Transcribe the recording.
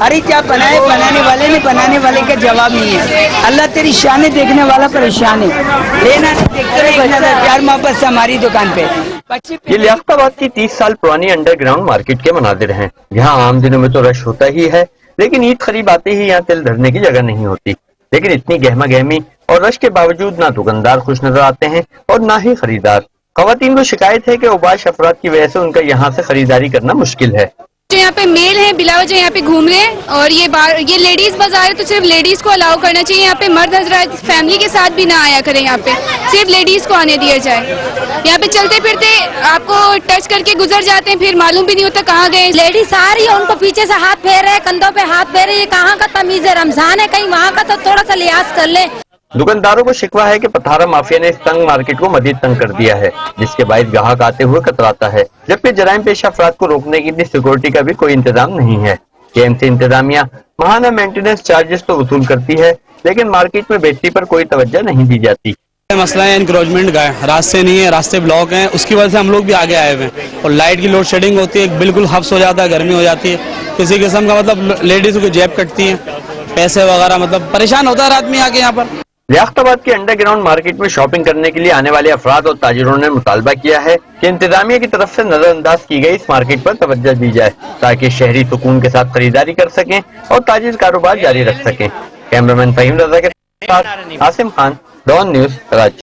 ارے کیا بنائے بنانے والے نے, بنانے والے کا جواب نہیں ہے. اللہ تیری شانیں دیکھنے والا پریشان ہے. لینا دیکھتے رہے ایک نظر پیار محبت سے ہماری دکان پہ. یہ لیاقت آباد کی 30 سال پرانی انڈر گراؤنڈ مارکیٹ کے مناظر ہیں. یہاں عام دنوں میں تو رش ہوتا ہی ہے, لیکن عید قریب آتے ہی یہاں تل دھرنے کی جگہ نہیں ہوتی. لیکن اتنی گہما گہمی اور رش کے باوجود نہ دکاندار خوش نظر آتے ہیں اور نہ ہی خریدار. خواتین کو شکایت ہے کہ اوباش افراد کی وجہ سے ان کا یہاں سے خریداری کرنا مشکل ہے. جو یہاں پہ میل ہیں بلا وجہ یہاں پہ گھوم رہے ہیں, اور یہ لیڈیز بازار ہے تو صرف لیڈیز کو الاؤ کرنا چاہیے. یہاں پہ مرد حضرات فیملی کے ساتھ بھی نہ آیا کریں, یہاں پہ صرف لیڈیز کو آنے دیا جائے. یہاں پہ چلتے پھرتے آپ کو ٹچ کر کے گزر جاتے ہیں, پھر معلوم بھی نہیں ہوتا کہاں گئے. لیڈیز آ رہی ہے, ان کو پیچھے سے ہاتھ پھیر رہے, کندھوں پہ ہاتھ پھیر رہے. یہ کہاں کا تمیز ہے؟ رمضان ہے, کہیں وہاں کا تو تھوڑا سا لحاظ کر لیں. دکانداروں کو شکوہ ہے کہ پتھارا مافیا نے اس تنگ مارکیٹ کو مزید تنگ کر دیا ہے, جس کے باعث گاہک آتے ہوئے کتراتا ہے, جبکہ جرائم پیشہ افراد کو روکنے کی بھی سیکورٹی کا بھی کوئی انتظام نہیں ہے. KMC انتظامیہ ماہانہ مینٹیننس چارجز تو وصول کرتی ہے, لیکن مارکیٹ میں بیٹری پر کوئی توجہ نہیں دی جاتی. مسئلہ ہے انکروچمنٹ کا ہے, راستے نہیں ہے, راستے بلاک ہیں, اس کی وجہ سے ہم لوگ بھی آگے آئے ہوئے ہیں. اور لائٹ کی لوڈ شیڈنگ ہوتی ہے, بالکل حبس ہو جاتا ہے, گرمی ہو جاتی ہے, کسی قسم کا مطلب لیڈیزوں کی جیب کٹتی ہیں, پیسے وغیرہ, مطلب پریشان ہوتا ہے آدمی آ کے یہاں پر. لیاقت آباد کی انڈر گراؤنڈ مارکیٹ میں شاپنگ کرنے کے لیے آنے والے افراد اور تاجروں نے مطالبہ کیا ہے کہ انتظامیہ کی طرف سے نظر انداز کی گئی اس مارکیٹ پر توجہ دی جائے, تاکہ شہری سکون کے ساتھ خریداری کر سکیں اور تاجر کاروبار جاری رکھ سکیں. کیمرامین فہیم رضا کے ساتھ عاصم خان, ڈان نیوز, کراچی.